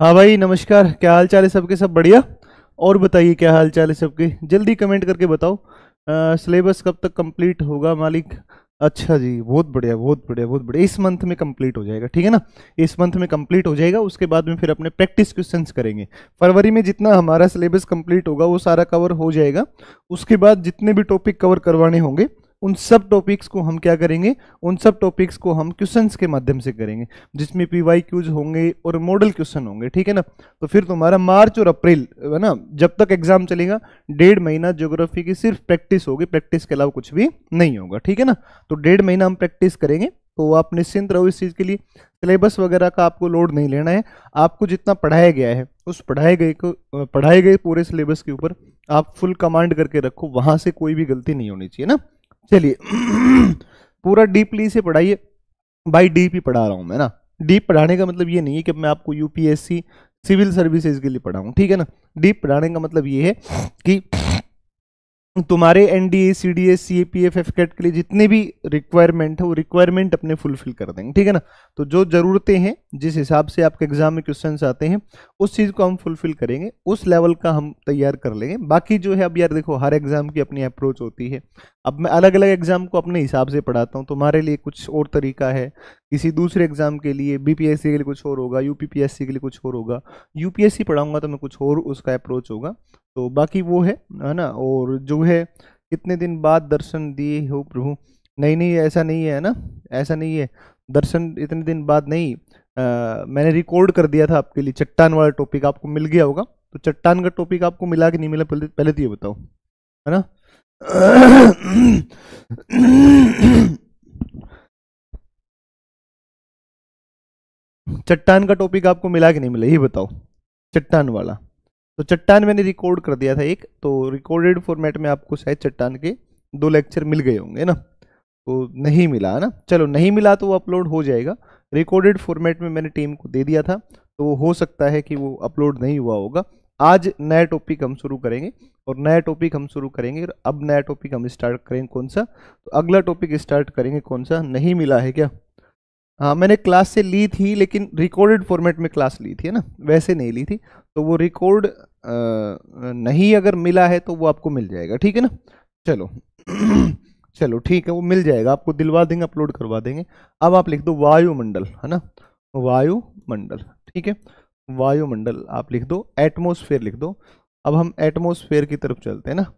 हाँ भाई नमस्कार, क्या हाल चाल है सबके? सब बढ़िया। और बताइए क्या हाल चाल है सबके, जल्दी कमेंट करके बताओ। सिलेबस कब तक कंप्लीट होगा मालिक? अच्छा जी, बहुत बढ़िया बहुत बढ़िया बहुत बढ़िया। इस मंथ में कंप्लीट हो जाएगा, ठीक है ना। इस मंथ में कंप्लीट हो जाएगा, उसके बाद में फिर अपने प्रैक्टिस क्वेश्चंस करेंगे। फरवरी में जितना हमारा सिलेबस कंप्लीट होगा वो सारा कवर हो जाएगा। उसके बाद जितने भी टॉपिक कवर करवाने होंगे उन सब टॉपिक्स को हम क्या करेंगे, उन सब टॉपिक्स को हम क्वेश्चंस के माध्यम से करेंगे, जिसमें पीवाई क्यूज होंगे और मॉडल क्वेश्चन होंगे, ठीक है ना। तो फिर तुम्हारा मार्च और अप्रैल है ना, जब तक एग्जाम चलेगा 1.5 महीना ज्योग्राफी की सिर्फ प्रैक्टिस होगी, प्रैक्टिस के अलावा कुछ भी नहीं होगा, ठीक है ना। तो 1.5 महीना हम प्रैक्टिस करेंगे, तो आप निश्चिंत रहो इस चीज़ के लिए। सिलेबस वगैरह का आपको लोड नहीं लेना है। आपको जितना पढ़ाया गया है उस पढ़ाए गए पूरे सिलेबस के ऊपर आप फुल कमांड करके रखो, वहां से कोई भी गलती नहीं होनी चाहिए ना। चलिए पूरा डीपली से पढ़ाइए। भाई डीप ही पढ़ा रहा हूँ मैं ना। डीप पढ़ाने का मतलब ये नहीं है कि मैं आपको यूपीएससी सिविल सर्विसेज के लिए पढ़ाऊँ, ठीक है ना। डीप पढ़ाने का मतलब ये है कि तुम्हारे एनडीए सीडीए सीएपीएफ एफकेट के लिए जितने भी रिक्वायरमेंट है वो रिक्वायरमेंट अपने फुलफिल कर देंगे, ठीक है ना। तो जो जरूरतें हैं, जिस हिसाब से आपके एग्जाम में क्वेश्चंस आते हैं, उस चीज़ को हम फुलफिल करेंगे, उस लेवल का हम तैयार कर लेंगे। बाकी जो है, अब यार देखो, हर एग्जाम की अपनी अप्रोच होती है। अब मैं अलग अलग एग्जाम को अपने हिसाब से पढ़ाता हूँ, तुम्हारे लिए कुछ और तरीका है, किसी दूसरे एग्जाम के लिए बीपीएससी के लिए कुछ और होगा, यूपीपीएससी के लिए कुछ और होगा, यूपीएससी पढ़ाऊंगा तो मैं कुछ और उसका अप्रोच होगा। तो बाकी वो है ना। और जो है, कितने दिन बाद दर्शन दिए हो प्रभु? नहीं नहीं, ऐसा नहीं है ना, ऐसा नहीं है। दर्शन इतने दिन बाद नहीं। मैंने रिकॉर्ड कर दिया था आपके लिए, चट्टान वाला टॉपिक आपको मिल गया होगा। तो चट्टान का टॉपिक आपको मिला कि नहीं मिला, पहले पहले तो ये बताओ, है ना। चट्टान का टॉपिक आपको मिला कि नहीं मिला, ये बताओ। चट्टान वाला, तो चट्टान मैंने रिकॉर्ड कर दिया था एक, तो रिकॉर्डेड फॉर्मेट में आपको शायद चट्टान के 2 लेक्चर मिल गए होंगे ना। तो नहीं मिला है ना, चलो नहीं मिला तो वो अपलोड हो जाएगा। रिकॉर्डेड फॉर्मेट में मैंने टीम को दे दिया था, तो वो हो सकता है कि वो अपलोड नहीं हुआ होगा। आज नया टॉपिक हम शुरू करेंगे, और नया टॉपिक हम शुरू करेंगे, और अब नया टॉपिक हम स्टार्ट करेंगे कौन सा? तो अगला टॉपिक स्टार्ट करेंगे कौन सा? नहीं मिला है क्या? हाँ, मैंने क्लास से ली थी, लेकिन रिकॉर्डेड फॉर्मेट में क्लास ली थी, है ना, वैसे नहीं ली थी। तो वो रिकॉर्ड नहीं अगर मिला है तो वो आपको मिल जाएगा, ठीक है ना। चलो चलो ठीक है, वो मिल जाएगा, आपको दिलवा देंगे, अपलोड करवा देंगे। अब आप लिख दो वायुमंडल, है ना, वायुमंडल, ठीक है। वायुमंडल आप लिख दो, एटमोसफेयर लिख दो। अब हम एटमोसफेयर की तरफ चलते हैं ना,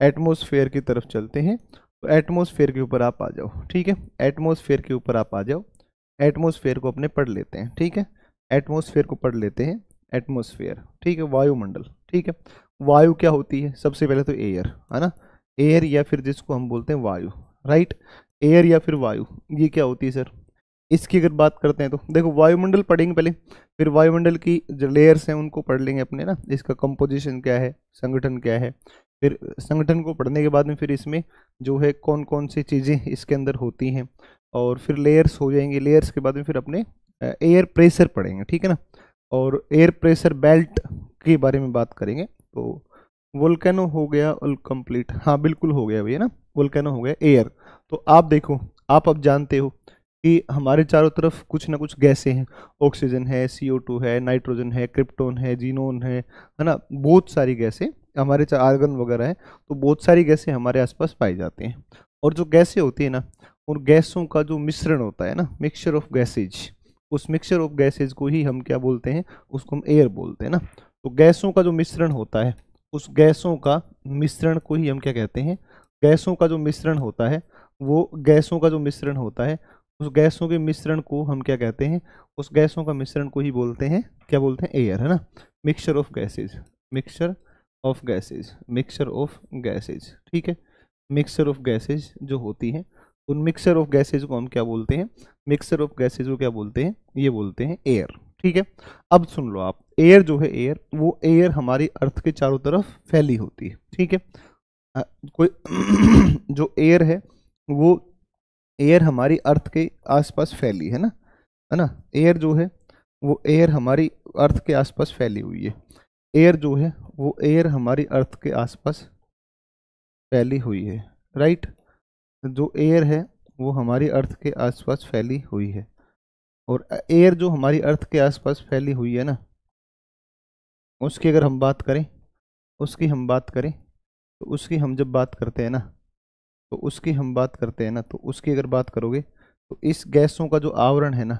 एटमोसफेयर की तरफ चलते हैं। तो एटमोसफेयर के ऊपर आप आ जाओ, ठीक है, एटमोसफेयर के ऊपर आप आ जाओ। एटमॉस्फेयर को अपने पढ़ लेते हैं, ठीक है। एटमॉस्फेयर को पढ़ लेते हैं। एटमॉस्फेयर, ठीक है, वायुमंडल, ठीक है। वायु क्या होती है? सबसे पहले तो एयर, है ना। एयर या फिर जिसको हम बोलते हैं वायु, राइट। एयर या फिर वायु, ये क्या होती है सर? इसकी अगर बात करते हैं तो देखो, वायुमंडल पढ़ेंगे पहले, फिर वायुमंडल की जो लेयर्स हैं उनको पढ़ लेंगे अपने ना, इसका कंपोजिशन क्या है, संगठन क्या है। फिर संगठन को पढ़ने के बाद में फिर इसमें जो है कौन कौन सी चीज़ें इसके अंदर होती हैं, और फिर लेयर्स हो जाएंगे। लेयर्स के बाद में फिर अपने एयर प्रेशर पढ़ेंगे, ठीक है ना। और एयर प्रेशर बेल्ट के बारे में बात करेंगे। तो वोल्केनो हो गया ऑल कंप्लीट, हाँ बिल्कुल हो गया भैया ना, वोल्केनो हो गया एयर। तो आप देखो, आप अब जानते हो कि हमारे चारों तरफ कुछ ना कुछ गैसें हैं। ऑक्सीजन है, CO2 है, नाइट्रोजन है, क्रिप्टोन है, जीनोन है ना, बहुत सारी गैसें हमारे, आर्गन वगैरह है। तो बहुत सारी गैसें हमारे आसपास पाई जाती हैं। और जो गैसें होती है ना, उन गैसों का जो मिश्रण होता है ना, मिक्सचर ऑफ गैसेज, उस मिक्सचर ऑफ गैसेज को ही हम क्या बोलते हैं? उसको हम एयर बोलते हैं ना। तो गैसों का जो मिश्रण होता है, उस गैसों का मिश्रण को ही हम क्या कहते हैं? गैसों का जो मिश्रण होता है, वो गैसों का जो मिश्रण होता है, उस गैसों के मिश्रण को हम क्या कहते हैं? उस गैसों का मिश्रण को ही बोलते हैं, क्या बोलते हैं? एयर, है ना। Mixture of gases, mixture of gases, mixture of gases, ठीक है। मिक्सचर ऑफ गैसेज जो होती हैं, उन मिक्सचर ऑफ गैसेज को हम क्या बोलते हैं? मिक्सचर ऑफ गैसेज को क्या बोलते हैं? ये बोलते हैं एयर, ठीक है। अब सुन लो आप, एयर जो है, एयर, वो एयर हमारी अर्थ के चारों तरफ फैली होती है, ठीक है। कोई जो एयर वो एयर हमारी अर्थ के आसपास फैली है ना। एयर जो है वो एयर हमारी अर्थ के आसपास फैली हुई है। एयर जो है वो एयर हमारी अर्थ के आसपास फैली हुई है, राइट। जो एयर है वो हमारी अर्थ के आसपास फैली हुई है। और एयर जो हमारी अर्थ के आसपास फैली हुई है ना, उसकी अगर हम बात करें, उसकी हम बात करें तो उसकी हम जब बात करते हैं ना, तो उसकी हम बात करते हैं ना, तो उसकी अगर बात करोगे तो इस गैसों का जो आवरण है ना,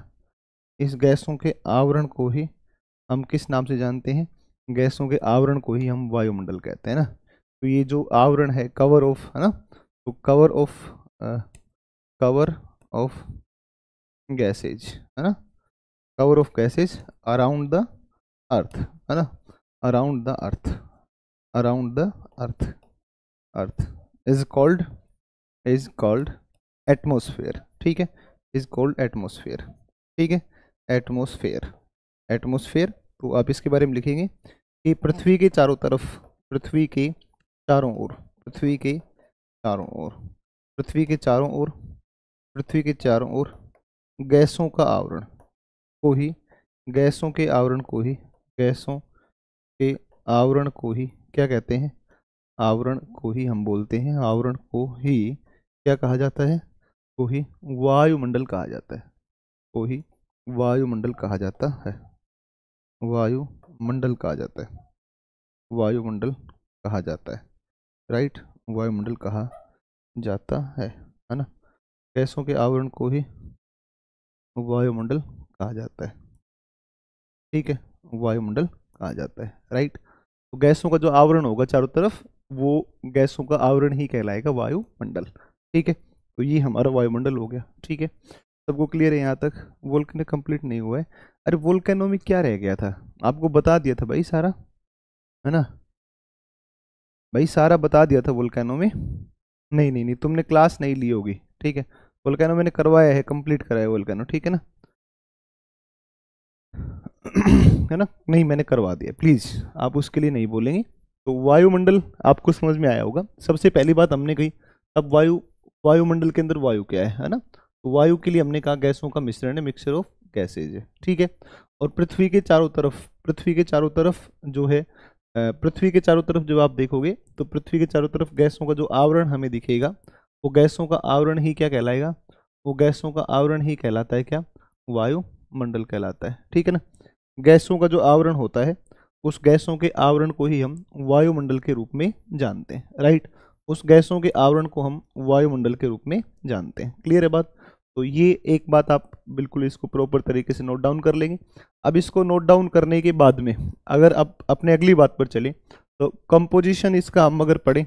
इस गैसों के आवरण को ही हम किस नाम से जानते हैं? गैसों के आवरण को ही हम वायुमंडल कहते हैं ना। तो ये जो आवरण है, कवर ऑफ, है ना, तो कवर ऑफ गैसेज, है ना, cover of gases around the earth, है ना, around the earth, around the earth, earth is called atmosphere, ठीक है, इज कॉल्ड एटमोसफेयर, ठीक है, एटमोसफेयर, एटमोसफेयर। तो आप इसके बारे में लिखेंगे कि पृथ्वी के चारों तरफ, पृथ्वी के चारों ओर, पृथ्वी के चारों ओर, पृथ्वी के चारों ओर, पृथ्वी के चारों ओर गैसों का आवरण को ही, गैसों के आवरण को ही, गैसों के आवरण को ही क्या कहते हैं? आवरण को ही हम बोलते हैं, आवरण को ही क्या कहा जाता है? को ही वायुमंडल कहा जाता है, को ही वायुमंडल कहा जाता है, वायुमंडल कहा जाता है, वायुमंडल कहा जाता है, राइट, वायुमंडल कहा जाता है ना। गैसों के आवरण को ही वायुमंडल कहा जाता है, ठीक है, वायुमंडल कहा जाता है, राइट। तो गैसों का जो आवरण होगा चारों तरफ, वो गैसों का आवरण ही कहलाएगा वायुमंडल, ठीक है। तो ये हमारा वायुमंडल हो गया, ठीक है। सबको क्लियर है यहाँ तक? वोल्केनो कंप्लीट नहीं हुआ है। अरे वोल्केनो में क्या रह गया था? आपको बता दिया था भाई सारा, है ना भाई, सारा बता दिया था वोल्केनो में। नहीं नहीं नहीं, तुमने क्लास नहीं ली होगी, ठीक है। वोल्केनो मैंने करवाया है, कंप्लीट कराया वोल्केनो, ठीक है ना है ना, नहीं मैंने करवा दिया, प्लीज आप उसके लिए नहीं बोलेंगे। तो वायुमंडल आपको समझ में आया होगा। सबसे पहली बात हमने कही, अब वायुमंडल के अंदर वायु क्या है ना, तो वायु के लिए हमने कहा गैसों का मिश्रण है, मिक्सचर ऑफ गैसेज है, ठीक है। और पृथ्वी के चारों तरफ, पृथ्वी के चारों तरफ जो है, पृथ्वी के चारों तरफ जब आप देखोगे तो पृथ्वी के चारों तरफ गैसों का जो आवरण हमें दिखेगा, वो गैसों का आवरण ही क्या कहलाएगा? वो गैसों का आवरण ही कहलाता है क्या? वायुमंडल कहलाता है, ठीक है ना। गैसों का जो आवरण होता है, उस गैसों के आवरण को ही हम वायुमंडल के रूप में जानते हैं, राइट। उस गैसों के आवरण को हम वायुमंडल के रूप में जानते हैं, क्लियर है बात? तो ये एक बात आप बिल्कुल इसको प्रॉपर तरीके से नोट डाउन कर लेंगे। अब इसको नोट डाउन करने के बाद में अगर आप अपने अगली बात पर चले, तो कंपोजिशन इसका हम अगर पढ़ें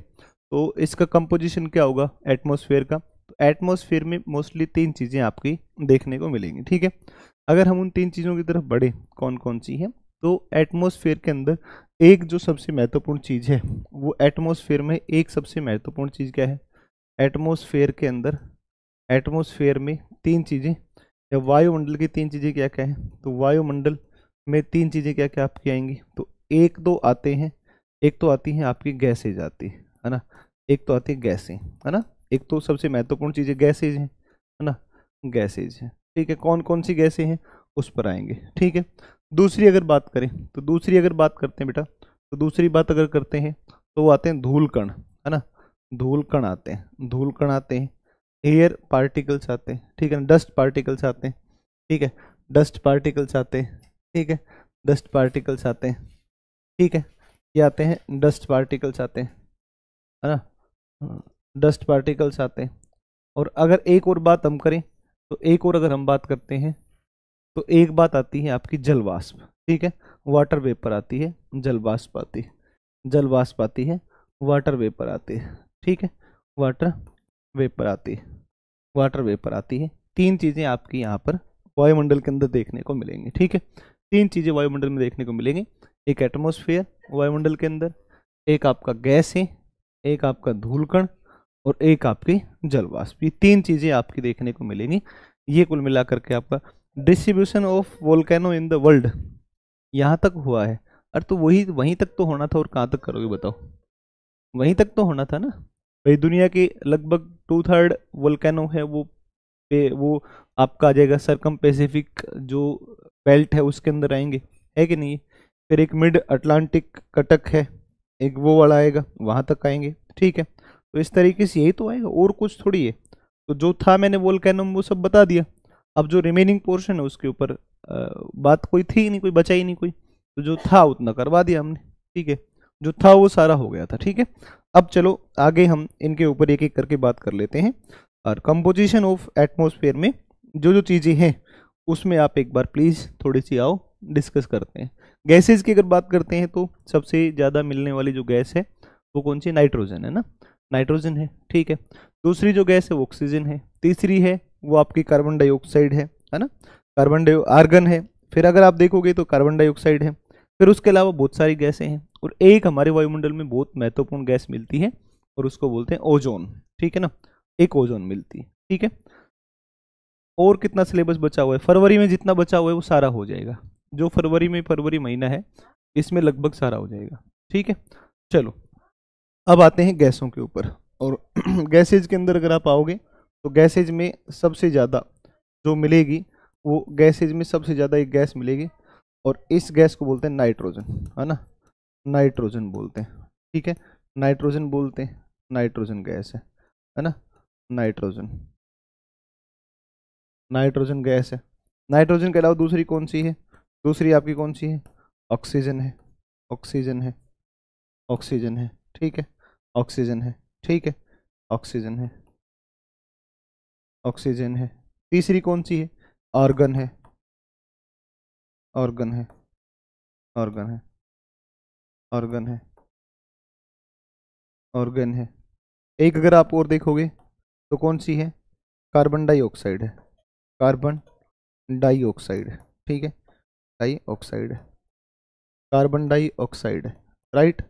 तो इसका कंपोजिशन क्या होगा एटमॉस्फेयर का? तो एटमॉस्फेयर में मोस्टली 3 चीज़ें आपकी देखने को मिलेंगी, ठीक है। अगर हम उन 3 चीज़ों की तरफ बढ़े, कौन कौन सी है, तो एटमॉस्फेयर के अंदर एक जो सबसे महत्वपूर्ण चीज़ है, वो एटमॉस्फेयर में एक सबसे महत्वपूर्ण चीज़ क्या है? एटमॉस्फेयर के अंदर, एटमॉस्फेयर में 3 चीज़ें, या वायुमंडल की 3 चीज़ें क्या क्या है? तो वायुमंडल में 3 चीज़ें क्या क्या आपकी आएंगी? तो एक दो आते हैं, एक तो आती हैं आपकी गैसेज आती है ना, एक तो आती है गैसें, है ना। एक तो सबसे महत्वपूर्ण चीज़ें गैसेज हैं, है ना, गैसेज हैं, ठीक है। कौन कौन सी गैसें हैं उस पर आएंगे, ठीक है। दूसरी अगर बात करें, तो दूसरी अगर बात करते हैं बेटा, तो दूसरी बात अगर करते हैं तो वो आते हैं धूल कण, है ना, धूल कण आते हैं, धूल कण आते हैं, एयर पार्टिकल्स आते हैं, ठीक है, डस्ट पार्टिकल्स आते हैं, ठीक है, डस्ट पार्टिकल्स आते हैं, ठीक है, डस्ट पार्टिकल्स आते हैं, ठीक है, ये आते हैं डस्ट पार्टिकल्स आते हैं, है ना, डस्ट पार्टिकल्स आते हैं। और अगर एक और बात हम करें, तो एक और अगर हम बात करते हैं, तो एक बात आती है आपकी जल वाष्प, ठीक है, वाटर वेपर आती है, जल वाष्प आती है, जल वाष्प आती है, वाटर वेपर आती है, ठीक है, वाटर वेपर आती है, वाटर वेपर आती है। 3 चीज़ें आपकी यहाँ पर वायुमंडल के अंदर देखने को मिलेंगी, ठीक है। 3 चीज़ें वायुमंडल में देखने को मिलेंगी, एक एटमॉस्फेयर वायुमंडल के अंदर, एक आपका गैस है, एक आपका धूलकण, और एक आपकी जल वाष्प। ये 3 चीज़ें आपकी देखने को मिलेंगी। ये कुल मिलाकर के आपका distribution of volcano in the world यहाँ तक हुआ है। अरे तो वही वहीं तक तो होना था, और कहाँ तक करोगे बताओ? वहीं तक तो होना था ना भाई। दुनिया के लगभग 2/3 वोल्केनो है वो आपका आ जाएगा सरकम पैसिफिक जो बेल्ट है उसके अंदर आएंगे, है कि नहीं। फिर एक मिड अटलांटिक कटक है, एक वो वाला आएगा, वहां तक आएंगे, ठीक है। तो इस तरीके से यही तो आएगा, और कुछ थोड़ी है। तो जो था मैंने वोल्केनो वो सब बता दिया। अब जो रिमेनिंग पोर्शन है उसके ऊपर बात कोई थी ही नहीं, कोई बचा ही नहीं कोई, तो जो था उतना करवा दिया हमने, ठीक है, जो था वो सारा हो गया था, ठीक है। अब चलो आगे हम इनके ऊपर एक एक करके बात कर लेते हैं। और कंपोजिशन ऑफ एटमॉस्फेयर में जो जो चीज़ें हैं उसमें आप एक बार प्लीज़ थोड़ी सी आओ डिस्कस करते हैं। गैसेज की अगर बात करते हैं तो सबसे ज़्यादा मिलने वाली जो गैस है वो कौन सी, नाइट्रोजन है ना, नाइट्रोजन है, ठीक है। दूसरी जो गैस है वो ऑक्सीजन है। तीसरी है वो आपकी कार्बन डाइऑक्साइड है ना, कार्बन डाइ आर्गन है। फिर अगर आप देखोगे तो कार्बन डाइऑक्साइड है। फिर उसके अलावा बहुत सारी गैसें हैं और एक हमारे वायुमंडल में बहुत महत्वपूर्ण गैस मिलती है और उसको बोलते हैं ओजोन, ठीक है ना, एक ओजोन मिलती है, ठीक है। और कितना सिलेबस बचा हुआ है, फरवरी में जितना बचा हुआ है वो सारा हो जाएगा, जो फरवरी महीना है इसमें लगभग सारा हो जाएगा, ठीक है। चलो अब आते हैं गैसों के ऊपर। और गैसेज के अंदर अगर आप आओगे तो गैसेज में सबसे ज़्यादा जो मिलेगी वो गैसेज में सबसे ज़्यादा एक गैस मिलेगी और इस गैस को बोलते हैं नाइट्रोजन, है ना, नाइट्रोजन बोलते हैं, ठीक है, नाइट्रोजन बोलते हैं, नाइट्रोजन गैस है ना, नाइट्रोजन, नाइट्रोजन गैस है। नाइट्रोजन के अलावा दूसरी कौन सी है, दूसरी आपकी कौन सी है, ऑक्सीजन है, ऑक्सीजन है, ऑक्सीजन है, ठीक है, ऑक्सीजन है, ठीक है, ऑक्सीजन है, ऑक्सीजन है। तीसरी कौन सी है, ऑर्गन है, ऑर्गन है, ऑर्गन है, ऑर्गन है, ऑर्गन है। एक अगर आप और देखोगे तो कौन सी है, कार्बन डाइऑक्साइड है, कार्बन डाइऑक्साइड है, ठीक है, डाइऑक्साइड है, कार्बन डाइऑक्साइड है, राइट,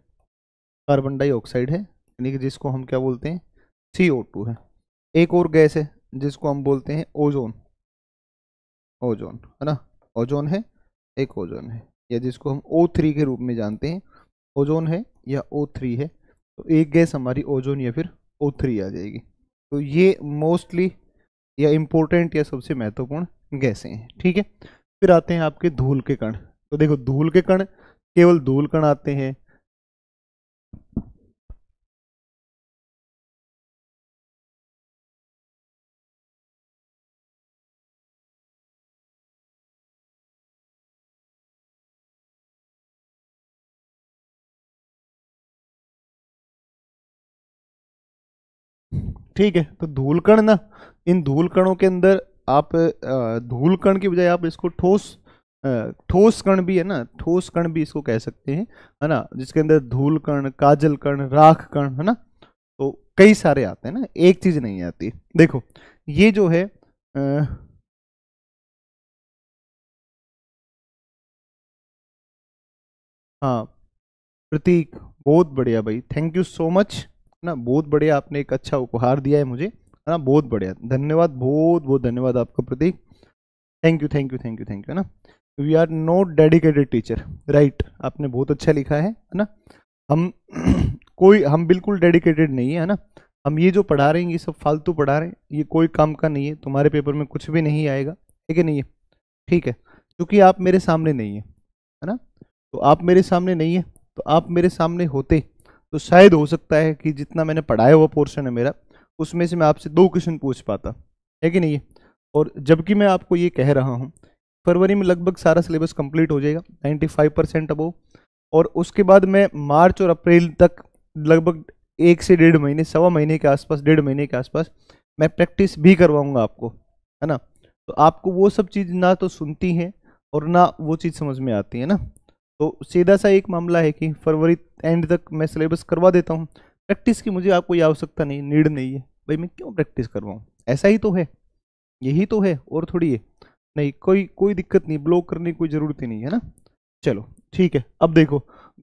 कार्बन डाइऑक्साइड है, यानी कि जिसको हम क्या बोलते हैं, CO2 है। एक और गैस है जिसको हम बोलते हैं ओजोन, ओजोन है ना, ओजोन है, एक ओजोन है, या जिसको हम O3 के रूप में जानते हैं, ओजोन है या O3 है। तो एक गैस हमारी ओजोन या फिर O3 आ जाएगी। तो ये मोस्टली या इम्पोर्टेंट या सबसे महत्वपूर्ण गैसें हैं, ठीक है। फिर आते हैं आपके धूल के कण। तो देखो धूल के कण, केवल धूल कण आते हैं, ठीक है। तो धूल कण ना, इन धूल कणों के अंदर आप धूल कण की बजाय आप इसको ठोस कण भी है ना, ठोस कण भी इसको कह सकते हैं, है ना, जिसके अंदर धूल कण, काजल कण, राख कण, है ना। तो कई सारे आते हैं ना, एक चीज नहीं आती। देखो ये जो है हाँ, प्रतीक, बहुत बढ़िया भाई, थैंक यू सो मच, ना बहुत बढ़िया, आपने एक अच्छा उपहार दिया है मुझे, है ना, बहुत बढ़िया, धन्यवाद, बहुत बहुत धन्यवाद आपका Prateek, thank you thank you thank you thank you, है ना। We are not dedicated teacher, right, आपने बहुत अच्छा लिखा है ना। हम हम बिल्कुल डेडिकेटेड नहीं है ना। हम ये जो पढ़ा रहे हैं ये सब फालतू पढ़ा रहे हैं, ये कोई काम का नहीं है, तुम्हारे पेपर में कुछ भी नहीं आएगा, ठीक है, नहीं है, ठीक है, क्योंकि आप मेरे सामने नहीं है ना। तो आप मेरे सामने नहीं है, तो आप मेरे सामने होते तो शायद हो सकता है कि जितना मैंने पढ़ाया हुआ पोर्शन है मेरा, उसमें से मैं आपसे 2 क्वेश्चन पूछ पाता, है कि नहीं है। और जबकि मैं आपको ये कह रहा हूँ फरवरी में लगभग सारा सिलेबस कंप्लीट हो जाएगा 95% अबव, और उसके बाद मैं मार्च और अप्रैल तक लगभग 1 से 1.5 महीने, सवा महीने के आसपास, 1.5 महीने के आसपास मैं प्रैक्टिस भी करवाऊंगा आपको, है ना। तो आपको वो सब चीज़ ना तो सुनती हैं और ना वो चीज़ समझ में आती है ना। तो सीधा सा एक मामला है कि फरवरी एंड तक मैं सिलेबस करवा देता हूँ, प्रैक्टिस की मुझे आपको आवश्यकता नहीं, नीड नहीं है भाई, मैं क्यों प्रैक्टिस करवाऊँ, ऐसा ही तो है, यही तो है, और थोड़ी है, नहीं कोई कोई दिक्कत नहीं, ब्लॉक करने की कोई ज़रूरत ही नहीं है ना। चलो ठीक है, अब देखो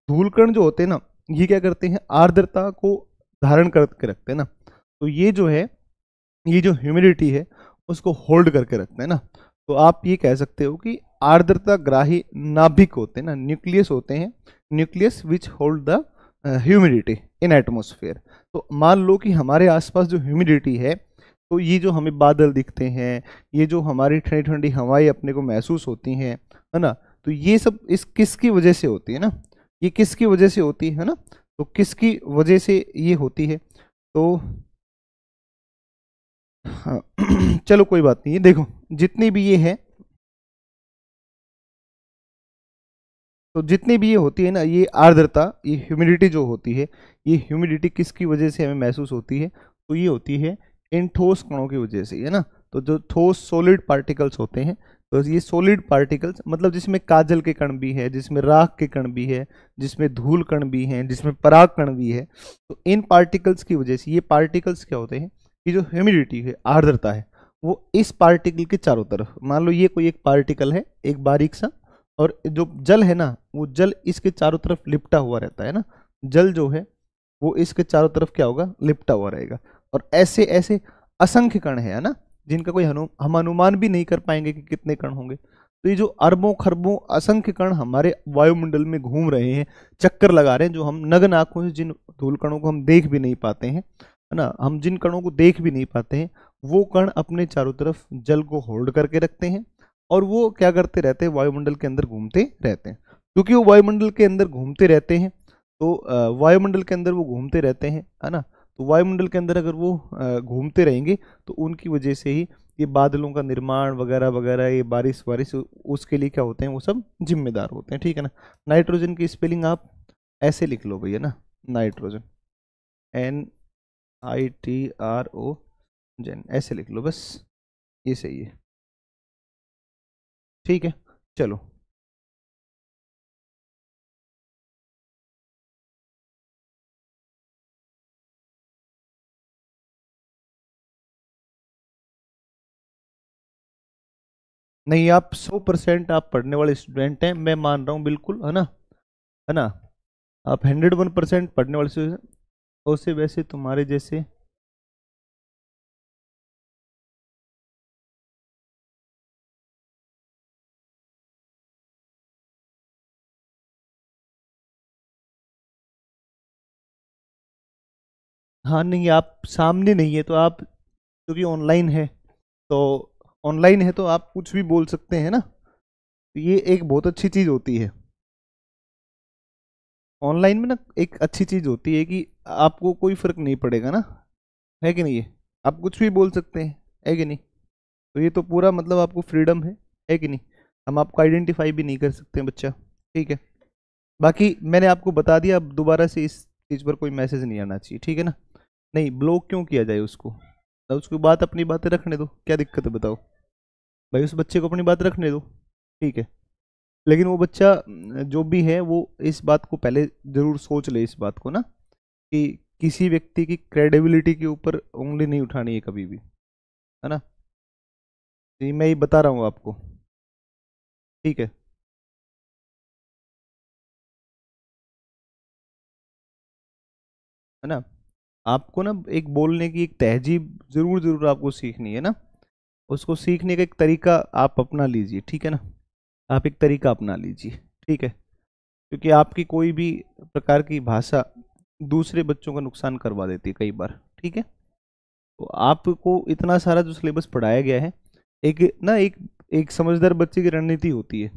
धूलकण जो होते हैं ना, ये क्या करते हैं, आर्द्रता को धारण करके रखते हैं ना। तो ये जो है, ये जो ह्यूमिडिटी है उसको होल्ड करके रखते हैं ना। तो आप ये कह सकते हो कि आर्द्रता ग्राही नाभिक होते हैं ना, न्यूक्लियस होते हैं, nucleus which hold the humidity in atmosphere. तो मान लो कि हमारे आसपास जो ह्यूमिडिटी है, तो ये जो हमें बादल दिखते हैं, ये जो हमारी ठंडी ठंडी हवाएं अपने को महसूस होती हैं, है ना, तो ये सब इस किसकी वजह से होती है ना, ये किसकी वजह से होती है ना, तो किसकी वजह से ये होती है, तो हाँ चलो कोई बात नहीं है, देखो जितनी भी ये है, तो जितनी भी ये होती है ना, ये आर्द्रता, ये ह्यूमिडिटी जो होती है, ये ह्यूमिडिटी किसकी वजह से हमें महसूस होती है? तो ये होती है इन ठोस कणों की वजह से, है ना। तो जो ठोस सॉलिड पार्टिकल्स होते हैं, तो ये सॉलिड पार्टिकल्स मतलब जिसमें काजल के कण भी है, जिसमें राख के कण भी है, जिसमें धूल कण भी हैं, जिसमें पराग कण भी है, तो इन पार्टिकल्स की वजह से ये पार्टिकल्स क्या होते हैं कि जो ह्यूमिडिटी है, आर्द्रता है, वो इस पार्टिकल के चारों तरफ, मान लो ये कोई एक पार्टिकल है, एक बारीक सा, और जो जल है ना, वो जल इसके चारों तरफ लिपटा हुआ रहता है ना, जल जो है वो इसके चारों तरफ क्या होगा? लिपटा हुआ रहेगा। और ऐसे ऐसे असंख्य कण है ना, जिनका कोई हम अनुमान भी नहीं कर पाएंगे कि कितने कण होंगे। तो ये जो अरबों खरबों असंख्य कण हमारे वायुमंडल में घूम रहे हैं, चक्कर लगा रहे हैं, जो हम नग्न आंखों से जिन धूल कणों को हम देख भी नहीं पाते हैं, है ना, हम जिन कणों को देख भी नहीं पाते हैं, वो कण अपने चारों तरफ जल को होल्ड करके रखते हैं, और वो क्या करते रहते हैं? वायुमंडल के अंदर घूमते रहते हैं। क्योंकि वो वायुमंडल के अंदर घूमते रहते हैं, तो वायुमंडल के अंदर वो घूमते रहते हैं, है ना। तो वायुमंडल के अंदर अगर वो घूमते रहेंगे, तो उनकी वजह से ही ये बादलों का निर्माण वगैरह वगैरह, ये बारिश वारिश, उसके लिए क्या होते हैं? वो सब जिम्मेदार होते हैं, ठीक है ना। नाइट्रोजन की स्पेलिंग आप ऐसे लिख लो भैया ना, नाइट्रोजन, NITROGEN, ऐसे लिख लो बस, ये सही है, ठीक है। चलो, नहीं आप 100% आप पढ़ने वाले स्टूडेंट हैं, मैं मान रहा हूँ बिल्कुल, है ना, है ना। आप 101% पढ़ने वाले स्टूडेंट, उससे वैसे तुम्हारे जैसे, हाँ नहीं आप सामने नहीं है तो आप, क्योंकि ऑनलाइन है, तो ऑनलाइन है तो आप कुछ भी बोल सकते हैं ना, तो ये एक बहुत अच्छी चीज़ होती है। ऑनलाइन में ना एक अच्छी चीज़ होती है कि आपको कोई फर्क नहीं पड़ेगा ना, है कि नहीं? ये आप कुछ भी बोल सकते हैं, है कि नहीं? तो ये तो पूरा मतलब आपको फ्रीडम है कि नहीं? हम आपको आइडेंटिफाई भी नहीं कर सकते हैं बच्चा, ठीक है। बाकी मैंने आपको बता दिया, अब दोबारा से इस चीज़ पर कोई मैसेज नहीं आना चाहिए, ठीक है ना। नहीं ब्लॉक क्यों किया जाए उसको? तो उसकी बात, अपनी बातें रखने दो, क्या दिक्कत है बताओ भाई, उस बच्चे को अपनी बात रखने दो, ठीक है। लेकिन वो बच्चा जो भी है, वो इस बात को पहले जरूर सोच ले, इस बात को ना, कि किसी व्यक्ति की क्रेडिबिलिटी के ऊपर उंगली नहीं उठानी है कभी भी, है ना। ये मैं ये बता रहा हूँ आपको, ठीक है। है ना, आपको ना एक बोलने की एक तहजीब जरूर जरूर आपको सीखनी है ना, उसको सीखने का एक तरीका आप अपना लीजिए, ठीक है ना। आप एक तरीका अपना लीजिए, ठीक है, क्योंकि आपकी कोई भी प्रकार की भाषा दूसरे बच्चों का नुकसान करवा देती है कई बार, ठीक है। तो आपको इतना सारा जो सिलेबस पढ़ाया गया है, एक ना एक एक समझदार बच्चे की रणनीति होती है,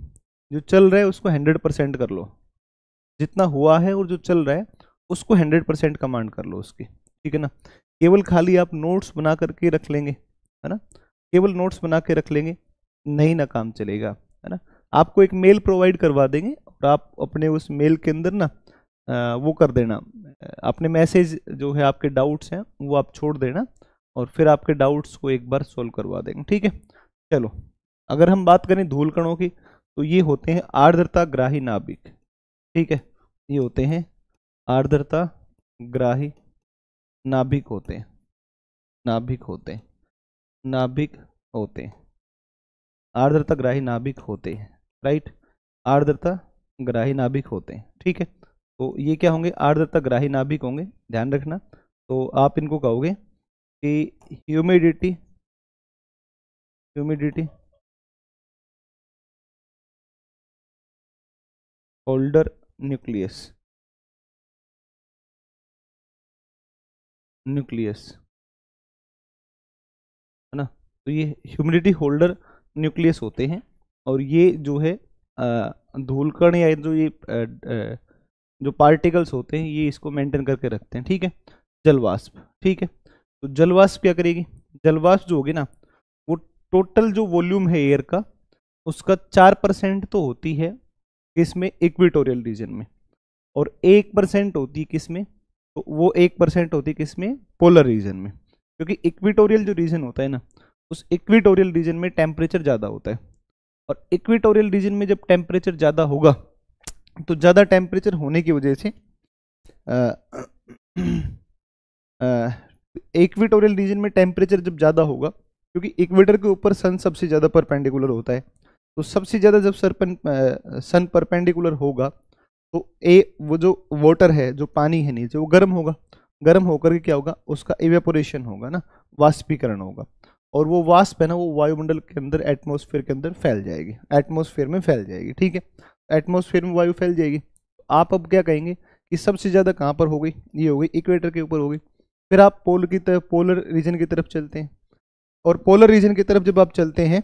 जो चल रहा है उसको 100% कर लो, जितना हुआ है और जो चल रहा है उसको 100% कमांड कर लो उसकी, ठीक है ना। केवल खाली आप नोट्स बना करके रख लेंगे, है ना, केवल नोट्स बना के रख लेंगे, नहीं ना काम चलेगा, है ना। आपको एक मेल प्रोवाइड करवा देंगे, और आप अपने उस मेल के अंदर ना वो कर देना, अपने मैसेज जो है, आपके डाउट्स हैं वो आप छोड़ देना, और फिर आपके डाउट्स को एक बार सोल्व करवा देंगे, ठीक है। चलो, अगर हम बात करें धूल कणों की, तो ये होते हैं आर्द्रता ग्राही नाभिक, ठीक है। ये होते हैं आर्द्रता ग्राही नाभिक होते हैं, नाभिक होते हैं, नाभिक होते हैं, आर्द्रता ग्राही नाभिक होते हैं, राइट। आर्द्रता ग्राही नाभिक होते हैं, ठीक है। तो ये क्या होंगे? आर्द्रता ग्राही नाभिक होंगे, ध्यान रखना। तो आप इनको कहोगे कि humidity, humidity holder nucleus, nucleus, है ना। तो ये ह्यूमिडिटी होल्डर न्यूक्लियस होते हैं, और ये जो है धूलकण, या जो ये जो पार्टिकल्स होते हैं, ये इसको मेंटेन करके रखते हैं, ठीक है। जलवाष्प, ठीक है। तो जलवाष्प क्या करेगी? जलवाष्प जो होगी ना, वो टोटल जो वॉल्यूम है एयर का, उसका 4% तो होती है किसमें? इक्वेटोरियल रीजन में। और 1% होती है किसमें? तो वो 1% होती है किसमें? पोलर रीजन में। क्योंकि इक्वेटोरियल जो रीजन होता है ना, उस इक्वेटोरियल रीजन में टेम्परेचर ज़्यादा होता है। और इक्वेटोरियल रीजन में जब टेम्परेचर ज़्यादा होगा, तो ज़्यादा टेम्परेचर होने की वजह से इक्वेटोरियल रीजन में टेम्परेचर जब ज़्यादा होगा, क्योंकि इक्वेटर के ऊपर सन सबसे ज़्यादा परपेंडिकुलर होता है, तो सबसे ज़्यादा जब सन परपेंडिकुलर होगा, तो वो जो वाटर है, जो पानी है नीचे, वो गर्म होगा। गर्म होकर के क्या होगा? उसका इवेपोरेशन होगा ना, वाष्पीकरण होगा। और वो वाष्प है ना, वो वायुमंडल के अंदर, एटमॉस्फेयर के अंदर फैल जाएगी, एटमॉस्फेयर में फैल जाएगी। ठीक है, एटमॉस्फेयर में वायु फैल जाएगी। तो आप अब क्या कहेंगे कि सबसे ज़्यादा कहाँ पर हो गई? ये हो गई इक्वेटर के ऊपर हो गई। फिर आप पोलर रीजन की तरफ चलते हैं। और पोलर रीजन की तरफ जब आप चलते हैं,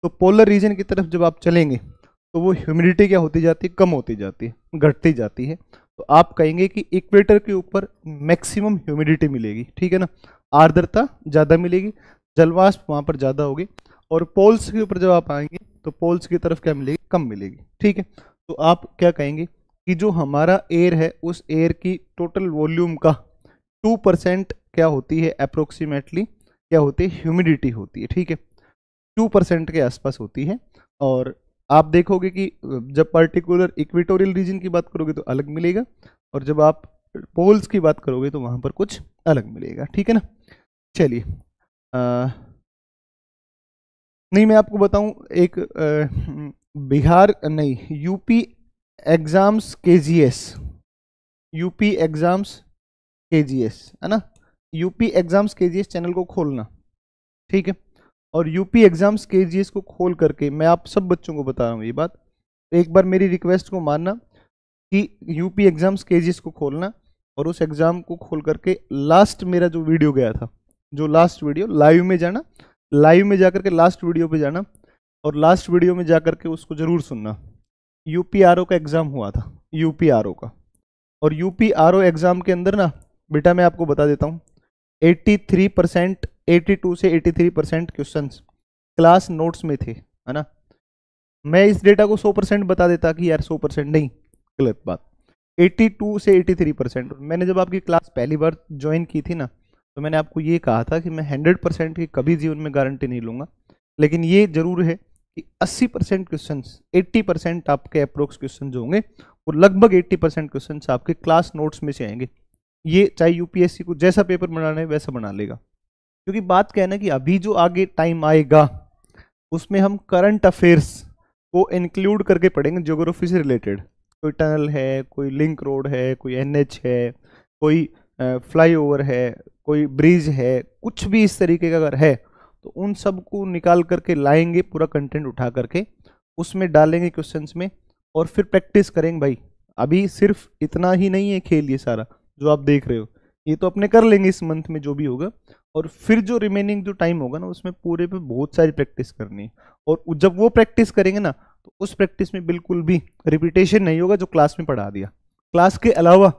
तो पोलर रीजन की तरफ जब आप चलेंगे, तो वो ह्यूमिडिटी क्या होती जाती है? कम होती जाती है, घटती जाती है। तो आप कहेंगे कि इक्वेटर के ऊपर मैक्सिमम ह्यूमिडिटी मिलेगी, ठीक है ना, आर्द्रता ज़्यादा मिलेगी, जलवाष्प वहाँ पर ज़्यादा होगी। और पोल्स के ऊपर जब आप आएंगे, तो पोल्स की तरफ क्या मिलेगी? कम मिलेगी। ठीक है, तो आप क्या कहेंगे कि जो हमारा एयर है, उस एयर की टोटल वॉल्यूम का 2% क्या होती है? अप्रोक्सीमेटली क्या होती है? ह्यूमिडिटी होती है। ठीक है, 2% के आसपास होती है। और आप देखोगे कि जब पर्टिकुलर इक्वेटोरियल रीजन की बात करोगे तो अलग मिलेगा, और जब आप पोल्स की बात करोगे तो वहां पर कुछ अलग मिलेगा। ठीक है ना। चलिए, नहीं मैं आपको बताऊं, एक बिहार नहीं, UP exams KGS, UP exams KGS है ना, यूपी एग्जाम्स केजीएस चैनल को खोलना। ठीक है, और यूपी एग्जाम्स केजीएस को खोल करके मैं आप सब बच्चों को बता रहा हूँ ये बात, एक बार मेरी रिक्वेस्ट को मानना कि यूपी एग्जाम्स केजीएस को खोलना, और उस एग्जाम को खोल करके लास्ट मेरा जो वीडियो गया था, जो लास्ट वीडियो, लाइव में जाना, लाइव में जाकर के लास्ट वीडियो पे जाना, और लास्ट वीडियो में जाकर के उसको जरूर सुनना। यूपीआरओ का एग्जाम हुआ था, यूपीआरओ का। और यूपीआरओ एग्जाम के अंदर ना बेटा मैं आपको बता देता हूँ, 83%, 82 से 83% क्वेश्चन क्लास नोट्स में थे, है ना। मैं इस डेटा को 100% बता देता कि यार 100% नहीं, गलत बात। 82 से 83%। मैंने जब आपकी क्लास पहली बार ज्वाइन की थी ना, तो मैंने आपको ये कहा था कि मैं 100% की कभी जीवन में गारंटी नहीं लूँगा, लेकिन ये जरूर है कि 80% क्वेश्चन, 80% आपके अप्रोक्स क्वेश्चन जो होंगे, वो लगभग 80% क्वेश्चन आपके क्लास नोट्स में से आएंगे। ये चाहे यूपीएससी को जैसा पेपर बनाना है वैसा बना लेगा। क्योंकि बात क्या है ना कि अभी जो आगे टाइम आएगा, उसमें हम करंट अफेयर्स को इंक्लूड करके पढ़ेंगे, ज्योग्राफी से रिलेटेड। कोई टनल है, कोई लिंक रोड है, कोई एनएच है, कोई फ्लाईओवर है, कोई ब्रिज है, कुछ भी इस तरीके का अगर है, तो उन सब को निकाल करके लाएंगे, पूरा कंटेंट उठा करके उसमें डालेंगे क्वेश्चंस में, और फिर प्रैक्टिस करेंगे भाई। अभी सिर्फ इतना ही नहीं है खेल, ये सारा जो आप देख रहे हो ये तो अपने कर लेंगे इस मंथ में जो भी होगा, और फिर जो रिमेनिंग जो टाइम होगा ना, उसमें पूरे पे बहुत सारी प्रैक्टिस करनी है। और जब वो प्रैक्टिस करेंगे ना, तो उस प्रैक्टिस में बिल्कुल भी रिपीटेशन नहीं होगा, जो क्लास में पढ़ा दिया। क्लास के अलावा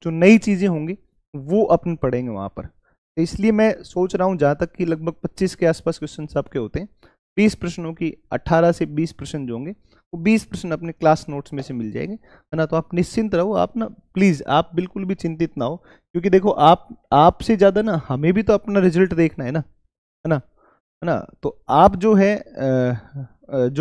जो नई चीजें होंगी वो अपन पढ़ेंगे वहां पर। तो इसलिए मैं सोच रहा हूँ, जहां तक कि लगभग 25 के आसपास क्वेश्चन आपके होते हैं, 20 प्रश्नों की 18 से 20 प्रश्न जो होंगे, वो 20 प्रश्न अपने क्लास नोट्स में से मिल जाएंगे, है ना। तो आप निश्चिंत रहो, आप ना प्लीज़, आप बिल्कुल भी चिंतित ना हो, क्योंकि देखो आपसे ज़्यादा ना हमें भी तो अपना रिजल्ट देखना है ना, है ना, है ना। तो आप जो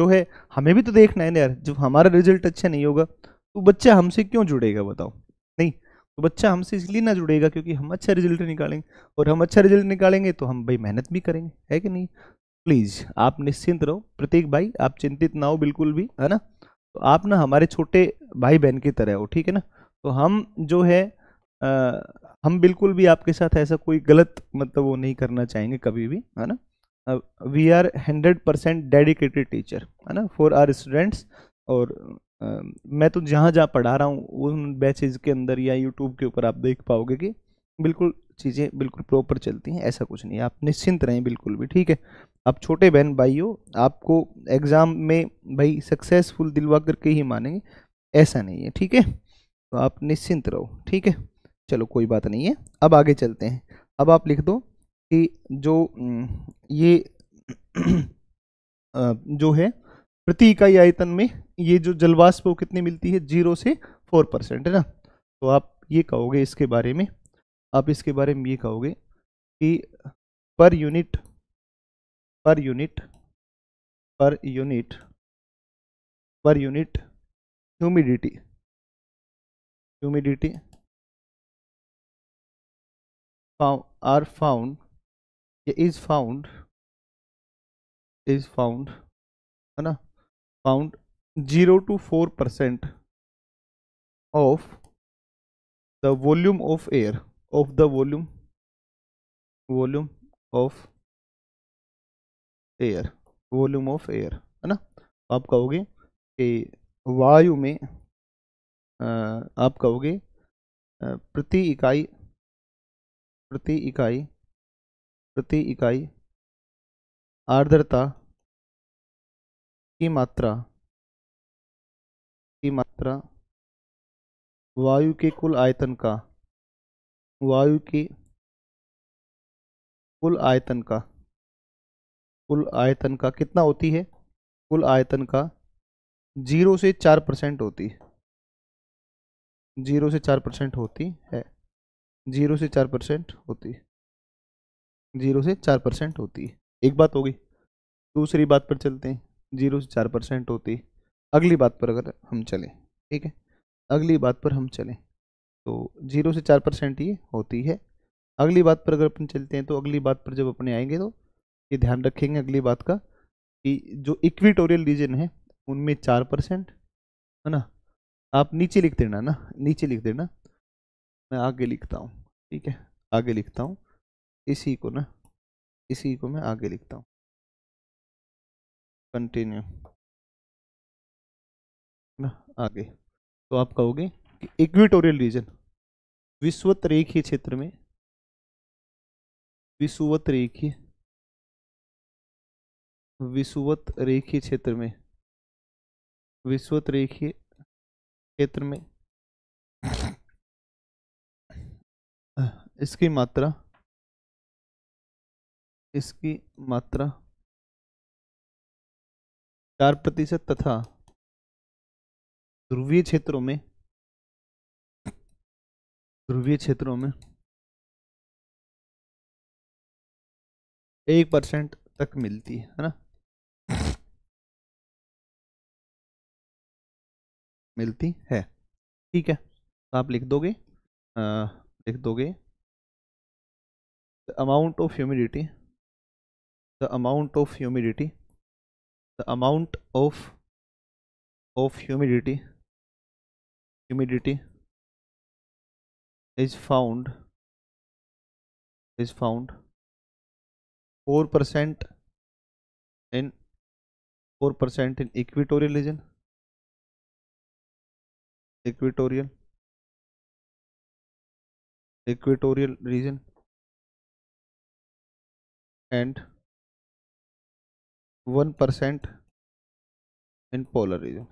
है हमें भी तो देखना है ना यार। जब हमारा रिजल्ट अच्छा नहीं होगा, तो बच्चा हमसे क्यों जुड़ेगा बताओ? नहीं, तो बच्चा हमसे इसलिए ना जुड़ेगा क्योंकि हम अच्छा रिजल्ट निकालेंगे, और हम अच्छा रिजल्ट निकालेंगे तो हम भाई मेहनत भी करेंगे, है कि नहीं। प्लीज़ आप निश्चिंत रहो प्रतीक भाई, आप चिंतित ना हो बिल्कुल भी, है ना। तो आप ना हमारे छोटे भाई बहन की तरह हो, ठीक है ना। तो हम जो है हम बिल्कुल भी आपके साथ ऐसा कोई गलत मतलब वो नहीं करना चाहेंगे कभी भी, है ना। वी आर 100% डेडिकेटेड टीचर, है ना, फॉर आवर स्टूडेंट्स। और मैं तो जहाँ जहाँ पढ़ा रहा हूँ उन बैचेज के अंदर या यूट्यूब के ऊपर आप देख पाओगे कि बिल्कुल चीज़ें बिल्कुल प्रॉपर चलती हैं, ऐसा कुछ नहीं है, आप निश्चिंत रहें बिल्कुल भी, ठीक है। आप छोटे बहन भाई हो, आपको एग्ज़ाम में भाई सक्सेसफुल दिलवा करके ही मानेंगे, ऐसा नहीं है, ठीक है। तो आप निश्चिंत रहो, ठीक है। चलो कोई बात नहीं है, अब आगे चलते हैं। अब आप लिख दो कि जो ये जो है प्रति इकाई आयतन में ये जो जलवाष्प वो कितनी मिलती है, 0 से 4% है ना। तो आप ये कहोगे इसके बारे में, आप इसके बारे में ये कहोगे कि पर यूनिट पर यूनिट पर यूनिट पर unit humidity are found, is found है ना, found 0 to 4% of the volume of air, of the volume of air, volume of air है ना। आप कहोगे कि वायु में आप कहोगे प्रति इकाई आर्द्रता की मात्रा वायु के कुल आयतन का, वायु के कुल आयतन का कितना होती है, कुल आयतन का 0 से 4% होती है, 0 से 4% होती है, 0 से 4% होती है, 0 से 4% होती है। एक बात होगी। दूसरी बात पर चलते हैं, 0 से 4% होती है। अगली बात पर अगर हम चलें, ठीक है, अगली बात पर हम चलें तो 0 से 4% ये होती है। अगली बात पर अगर अपन चलते हैं तो अगली बात पर जब अपने आएंगे तो ये ध्यान रखेंगे अगली बात का कि जो इक्वेटोरियल रीजन है उनमें 4% है ना। आप नीचे लिख देना ना, नीचे लिख देना, मैं आगे लिखता हूँ, ठीक है, आगे लिखता हूँ इसी को ना, इसी को मैं आगे लिखता हूँ, कंटिन्यू ना आगे। तो आप कहोगे कि इक्वेटोरियल रीजन विषुवत रेखीय क्षेत्र में, विषुवत रेखीय क्षेत्र में, विषुवत रेखीय क्षेत्र में इसकी मात्रा 4% तथा ध्रुवीय क्षेत्रों में 1% तक मिलती है ना, मिलती है, ठीक है। तो आप लिख दोगे the amount of humidity, the amount of humidity, the amount of humidity is found 4% in equatorial region, equatorial region and 1% in polar region,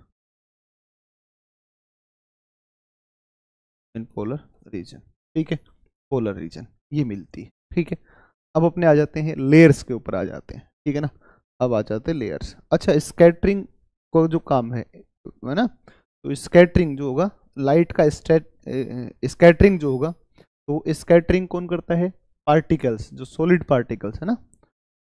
ठीक है, पोलर रीजन ये मिलती है, ठीक है। अब अपने आ जाते हैं लेयर्स के ऊपर आ जाते हैं, ठीक है ना। अब आ जाते हैं लेयर्स। अच्छा, स्कैटरिंग को जो काम है ना, तो स्कैटरिंग जो होगा, लाइट का स्कैटरिंग जो होगा, तो स्कैटरिंग कौन करता है, पार्टिकल्स, जो सॉलिड पार्टिकल्स है ना।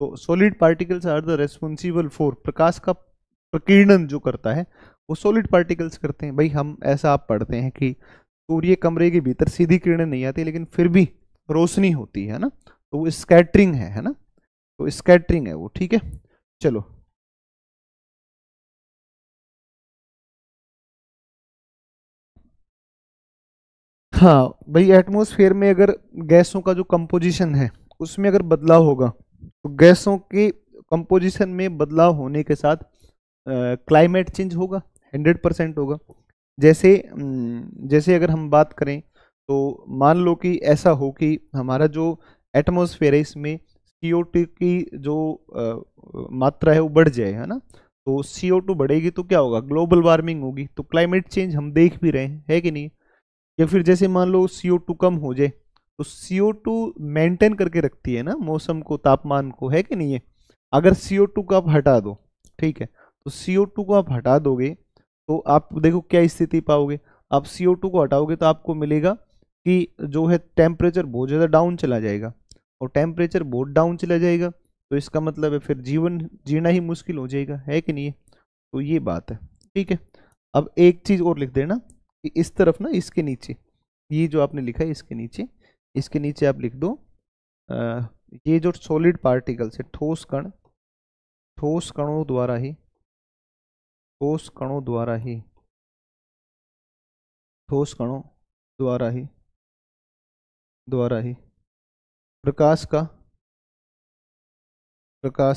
तो solid particles are the responsible for, प्रकाश का प्रकीर्णन जो करता है वो सॉलिड पार्टिकल्स करते हैं। भाई हम ऐसा आप पढ़ते हैं कि सूर्य कमरे के भीतर सीधी किरणें नहीं आती लेकिन फिर भी रोशनी होती है ना, तो वो स्कैटरिंग है ना, तो स्कैटरिंग है वो, ठीक है। चलो, हाँ भाई, एटमॉस्फेयर में अगर गैसों का जो कंपोजिशन है उसमें अगर बदलाव होगा तो गैसों के कंपोजिशन में बदलाव होने के साथ क्लाइमेट चेंज होगा, 100% होगा। जैसे अगर हम बात करें तो मान लो कि ऐसा हो कि हमारा जो एटमॉस्फेयर है इसमें CO2 की जो मात्रा है वो बढ़ जाए, है ना। तो CO2 बढ़ेगी तो क्या होगा, ग्लोबल वार्मिंग होगी, तो क्लाइमेट चेंज हम देख भी रहे हैं, है कि नहीं। या फिर जैसे मान लो CO2 कम हो जाए, तो CO2 मेंटेन करके रखती है ना मौसम को, तापमान को, है कि नहीं है। अगर CO2 को आप हटा दो, ठीक है, तो CO2 को आप हटा दोगे तो आप देखो क्या स्थिति पाओगे। आप CO2 को हटाओगे तो आपको मिलेगा कि जो है टेम्परेचर बहुत ज़्यादा डाउन चला जाएगा, और टेम्परेचर बहुत डाउन चला जाएगा तो इसका मतलब है फिर जीवन जीना ही मुश्किल हो जाएगा, है कि नहीं है। तो ये बात है, ठीक है। अब एक चीज़ और लिख देना कि इस तरफ ना, इसके नीचे ये जो आपने लिखा है इसके नीचे आप लिख दो ये जो सॉलिड पार्टिकल्स है, ठोस कणों द्वारा ही ठोस कणों द्वारा ही ठोस कणों द्वारा ही प्रकाश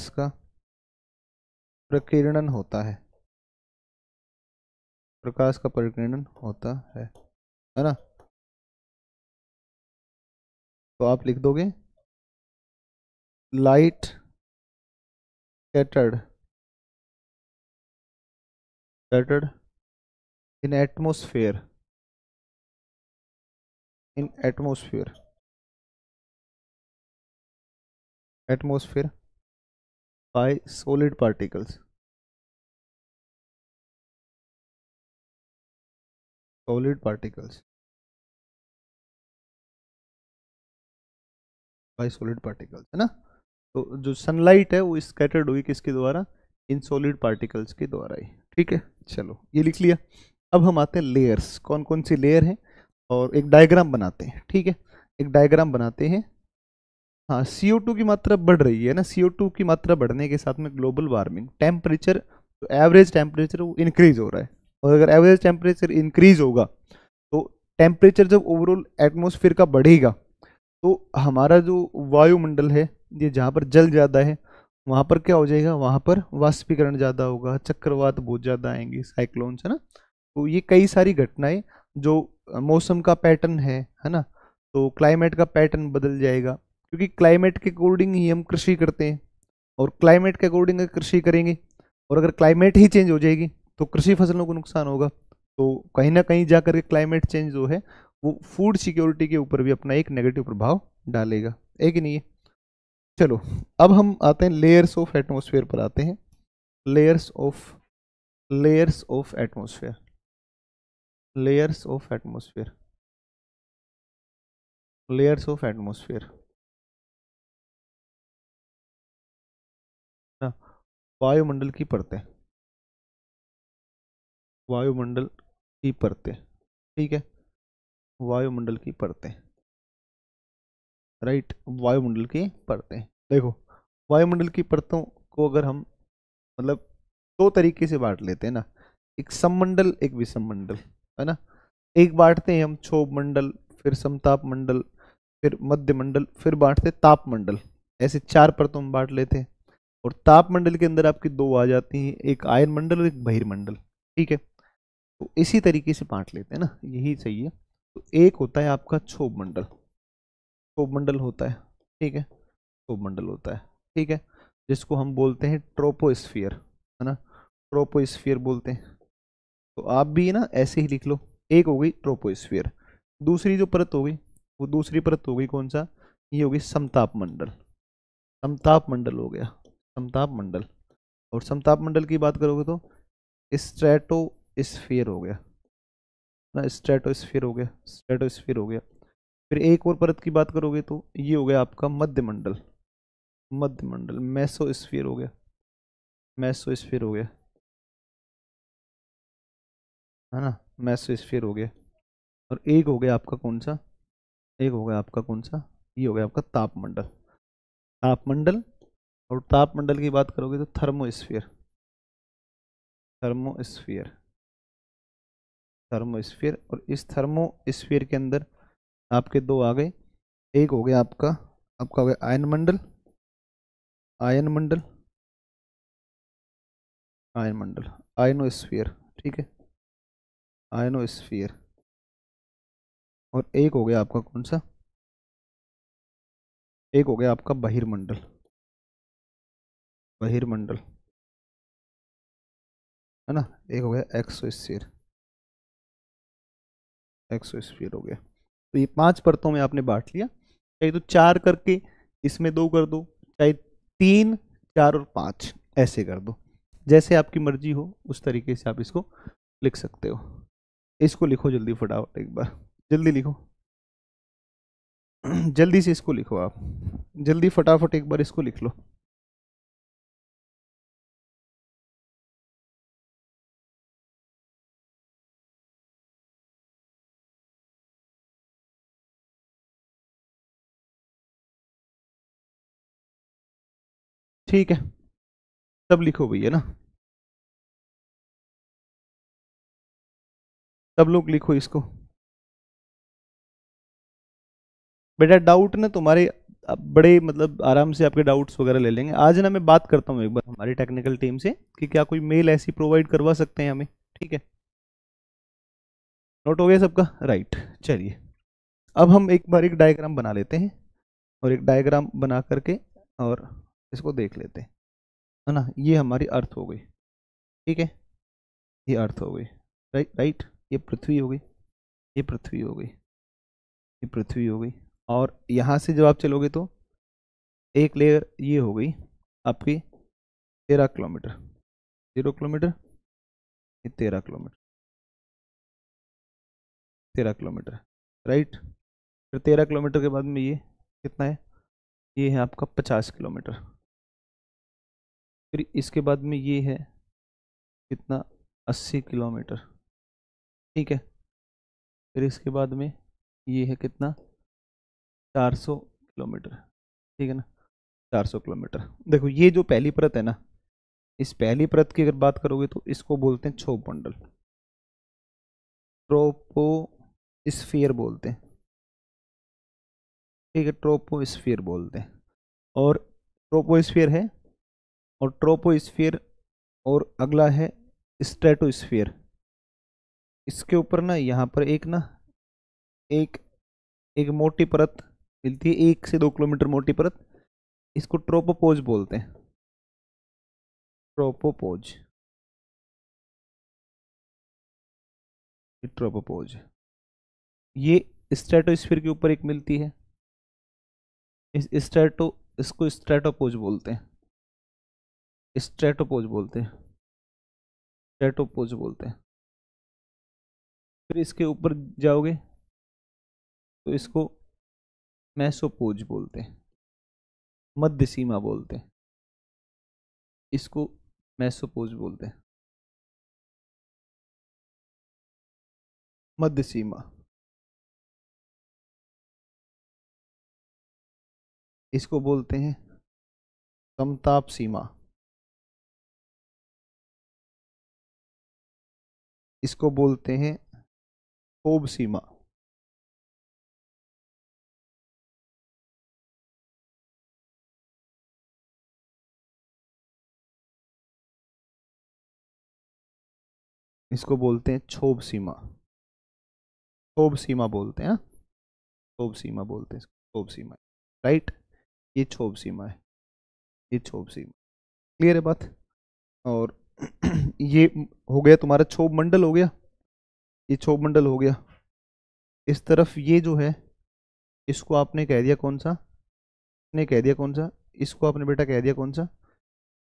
का प्रकीर्णन होता है। प्रकाश का प्रकीर्णन होता है ना। तो आप लिख दोगे light scattered in atmosphere by solid particles है ना। तो जो सनलाइट है वो स्कैटर्ड हुई किसके द्वारा, इन सॉलिड पार्टिकल्स के द्वारा ही, ठीक है। चलो ये लिख लिया। अब हम आते हैं लेयर्स, कौन कौन सी लेयर हैं, और एक डायग्राम बनाते हैं, ठीक है। एक डायग्राम बनाते हैं। हाँ, CO2 की मात्रा बढ़ रही है ना, CO2 की मात्रा बढ़ने के साथ में ग्लोबल वार्मिंग, टेम्परेचर जो एवरेज टेम्परेचर वो इंक्रीज हो रहा है, और अगर एवरेज टेम्परेचर इंक्रीज होगा तो टेम्परेचर जब ओवरऑल एटमॉस्फेयर का बढ़ेगा तो हमारा जो वायुमंडल है, ये जहाँ पर जल ज़्यादा है वहाँ पर क्या हो जाएगा, वहाँ पर वाष्पीकरण ज़्यादा होगा, चक्रवात बहुत ज़्यादा आएंगे, साइक्लोन्स, है ना। तो ये कई सारी घटनाएं जो मौसम का पैटर्न है ना, तो क्लाइमेट का पैटर्न बदल जाएगा, क्योंकि क्लाइमेट के अकॉर्डिंग ही हम कृषि करते हैं, और क्लाइमेट के अकॉर्डिंग कृषि करेंगे, और अगर क्लाइमेट ही चेंज हो जाएगी तो कृषि फसलों को नुकसान होगा। तो कहीं ना कहीं जाकर के क्लाइमेट चेंज जो है वो फूड सिक्योरिटी के ऊपर भी अपना एक नेगेटिव प्रभाव डालेगा, है कि नहीं है। चलो अब हम आते हैं लेयर्स ऑफ एटमॉस्फेयर पर आते हैं। Layers of atmosphere layers of atmosphere layers of atmosphere ना, वायुमंडल की परतें, वायुमंडल की परतें, ठीक है। वायुमंडल की परतें, राइट, वायुमंडल की परतें। देखो वायुमंडल की परतों को अगर हम मतलब दो तरीके से बांट लेते हैं ना, एक सममंडल एक विषम मंडल, है ना। एक बांटते हैं हम क्षोभ मंडल, फिर समताप मंडल, फिर मध्य मंडल, फिर बांटते ताप मंडल, ऐसे चार परतों में बांट लेते हैं। और ताप मंडल के अंदर आपकी दो आ जाती हैं, एक आयन मंडल और एक बहिर्मंडल, ठीक है। तो इसी तरीके से बांट लेते हैं ना, यही सही है। तो एक होता है आपका क्षोभ मंडल, क्षोभ मंडल होता है, ठीक है, क्षोभ मंडल होता है, ठीक है, जिसको हम बोलते हैं ट्रोपोस्फियर, है ना, ट्रोपोस्फियर बोलते हैं। तो आप भी ना ऐसे ही लिख लो, एक हो गई ट्रोपोस्फियर, दूसरी जो परत हो गई वो दूसरी परत हो गई कौन सा, ये होगी समताप मंडल, समताप मंडल हो गया, समताप मंडल। और समताप मंडल की बात करोगे तो स्ट्रेटोस्फियर हो गया ना, स्ट्रेटोस्फियर हो गया, स्ट्रेटोस्फियर हो गया। फिर एक और परत की बात करोगे तो ये हो गया आपका मध्य मंडल, मध्य मंडल, मेसोस्फियर हो गया, मेसोस्फियर हो गया, है ना, मेसोस्फियर हो गया। और एक हो गया आपका कौन सा, एक हो गया आपका कौन सा, ये हो गया आपका तापमंडल, तापमंडल। और तापमंडल की बात करोगे तो थर्मोस्फियर, थर्मोस्फियर, थर्मोस्फियर। और इस थर्मोस्फियर के अंदर आपके दो आ गए, एक हो गया आपका आपका हो गया आयन मंडल, आयन मंडल, आयन मंडल, आयनोस्फियर, ठीक है, आयनोस्फियर। और एक हो गया आपका कौन सा, एक हो गया आपका बहिर्मंडल, बहिर्मंडल, है ना। एक हो गया एक्सोस्फीयर, एक्सोस्फीयर हो गया। तो ये पांच परतों में आपने बांट लिया, चाहे तो चार करके इसमें दो कर दो, चाहे तीन चार और पांच ऐसे कर दो, जैसे आपकी मर्जी हो उस तरीके से आप इसको लिख सकते हो। इसको लिखो जल्दी फटाफट एक बार, जल्दी लिखो। जल्दी से इसको लिखो आप, जल्दी फटाफट एक बार इसको लिख लो। ठीक है, सब लिखो भैया ना, सब लोग लिखो इसको। बेटा डाउट ना तुम्हारे अब बड़े मतलब आराम से आपके डाउट्स वगैरह ले लेंगे। आज ना मैं बात करता हूँ एक बार हमारी टेक्निकल टीम से कि क्या कोई मेल ऐसी प्रोवाइड करवा सकते हैं हमें। ठीक है, नोट हो गया सबका, राइट। चलिए अब हम एक बार एक डायग्राम बना लेते हैं, और एक डायग्राम बना करके और इसको देख लेते हैं, है ना। ये हमारी अर्थ हो गई, ठीक है, ये अर्थ हो गई, राइट राइट। ये पृथ्वी हो गई, ये पृथ्वी हो गई, ये पृथ्वी हो गई। और यहाँ से जब आप चलोगे तो एक लेयर ये हो गई आपकी 13 किलोमीटर, 0 किलोमीटर, ये 13 किलोमीटर, 13 किलोमीटर, राइट। फिर 13 किलोमीटर के बाद में ये कितना है, ये है आपका 50 किलोमीटर। फिर इसके बाद में ये है कितना, 80 किलोमीटर, ठीक है। फिर इसके बाद में ये है कितना, 400 किलोमीटर, ठीक है ना, 400 किलोमीटर। देखो ये जो पहली परत है ना, इस पहली परत की अगर बात करोगे तो इसको बोलते हैं क्षोभ मंडल, ट्रोपोस्फियर बोलते हैं, ठीक है, ट्रोपोस्फियर बोलते हैं। और ट्रोपोस्फियर है, और ट्रोपोस्फियर, और अगला है स्ट्रेटोस्फियर। इसके ऊपर ना यहाँ पर एक ना एक एक मोटी परत मिलती है, 1 से 2 किलोमीटर मोटी परत, इसको ट्रोपोपोज बोलते हैं, ट्रोपोपोज, ट्रोपोपोज। ये स्ट्रेटोस्फियर के ऊपर एक मिलती है, इस इसको स्ट्रेटोपोज बोलते हैं, स्ट्रेटोपोज बोलते हैं, स्ट्रेटोपोज बोलते हैं। फिर इसके ऊपर जाओगे तो इसको मैसोपोज बोलते हैं, मध्य सीमा बोलते हैं, इसको मैसोपोज बोलते हैं, मध्य सीमा। इसको बोलते हैं समताप सीमा, इसको बोलते हैं क्षोभ सीमा, इसको बोलते हैं क्षोभ सीमा, क्षोभ सीमा बोलते हैं, क्षोभ सीमा बोलते हैं, क्षोभ सीमा, राइट। ये क्षोभ सीमा है, ये क्षोभ सीमा, क्लियर है बात। और ये हो गया तुम्हारा क्षोभ मंडल हो गया, ये क्षोभ मंडल हो गया। इस तरफ ये जो है इसको आपने कह दिया कौन सा, ने कह दिया कौन सा, इसको आपने बेटा कह दिया कौन सा,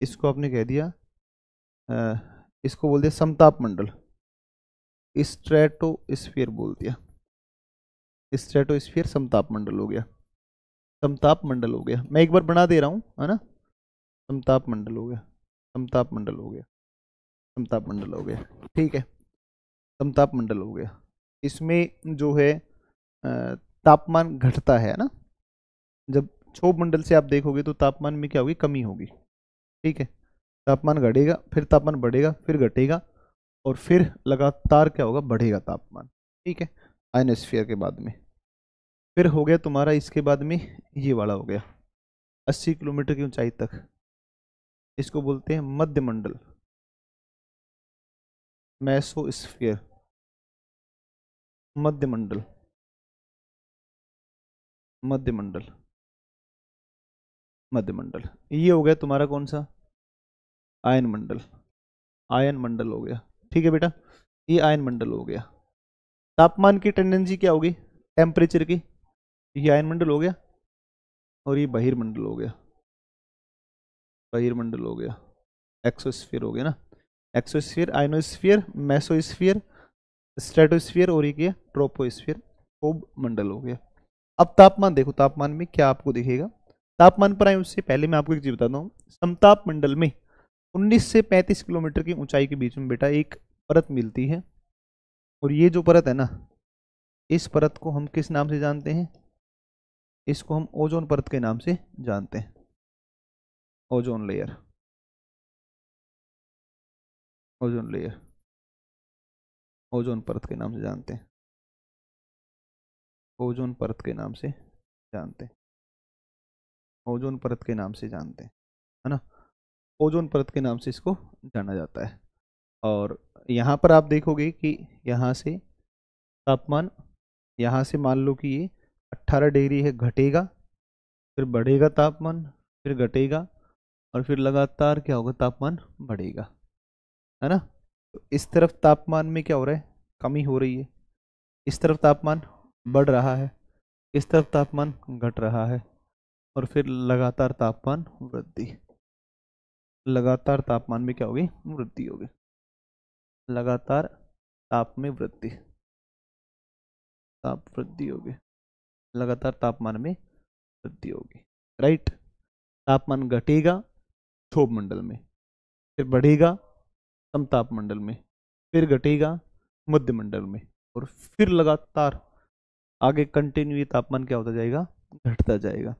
इसको आपने कह दिया इसको बोल दिया समताप मंडल, स्ट्रेटोस्फीयर बोल दिया, स्ट्रेटोस्फीयर समताप मंडल हो गया, समताप मंडल हो गया। मैं एक बार बना दे रहा हूँ, है ना, समताप मंडल हो गया, समताप मंडल हो गया, समताप मंडल हो गया, ठीक है, समताप मंडल हो गया। इसमें जो है तापमान घटता है ना, जब क्षोभ मंडल से आप देखोगे तो तापमान में क्या होगी, कमी होगी, ठीक है। तापमान घटेगा, फिर तापमान बढ़ेगा, फिर घटेगा, और फिर लगातार क्या होगा, बढ़ेगा तापमान, ठीक है, आयनोस्फीयर के बाद में। फिर हो गया तुम्हारा इसके बाद में ये वाला हो गया 80 किलोमीटर की ऊंचाई तक, इसको बोलते हैं मध्य मंडल, मेसोस्फीयर, मध्य मंडल, मध्य मंडल, मध्य मंडल। ये हो गया तुम्हारा कौन सा, आयन मंडल, आयन मंडल हो गया, ठीक है बेटा, ये आयन मंडल हो गया। तापमान की टेंडेंसी क्या होगी, टेम्परेचर की, ये आयन मंडल हो गया, और ये बहिर्मंडल हो गया, बहिर्मंडल हो गया, एक्सोस्फीयर हो गया ना, एक्सोस्फीयर, आयनोस्फीयर, मेसोस्फीयर, स्ट्रेटोस्फीयर और एक ये ट्रोपोस्फीयर, खूब मंडल हो गया। अब तापमान देखो, तापमान में क्या आपको दिखेगा। तापमान पर आए उससे पहले मैं आपको एक चीज बताता हूँ। समताप मंडल में 19 से 35 किलोमीटर की ऊंचाई के बीच में बेटा एक परत मिलती है, और ये जो परत है ना, इस परत को हम किस नाम से जानते हैं? इसको हम ओजोन परत के नाम से जानते हैं, ozone layer, ozone layer, ozone परत के नाम से जानते हैं, ओजोन परत के नाम से जानते हैं, ओजोन परत के नाम से जानते हैं, है ना। ओजोन परत के नाम से इसको जाना जाता है। और यहाँ पर आप देखोगे कि यहाँ से तापमान, यहाँ से मान लो कि ये 18 डिग्री है, घटेगा, फिर बढ़ेगा तापमान, फिर घटेगा, और फिर लगातार क्या होगा, तापमान बढ़ेगा, है ना। तो इस तरफ तापमान में क्या हो रहा है, कमी हो रही है, इस तरफ तापमान बढ़ रहा है, इस तरफ तापमान घट रहा है, और फिर लगातार तापमान वृद्धि, लगातार तापमान में क्या होगी, वृद्धि होगी, लगातार ताप में वृद्धि, ताप वृद्धि होगी, लगातार तापमान में वृद्धि होगी, राइट। तापमान घटेगा क्षोभ मंडल में, फिर बढ़ेगा समताप मंडल में, फिर घटेगा मध्य मंडल में, और फिर लगातार आगे कंटिन्यू ये तापमान क्या होता जाएगा, घटता जाएगा।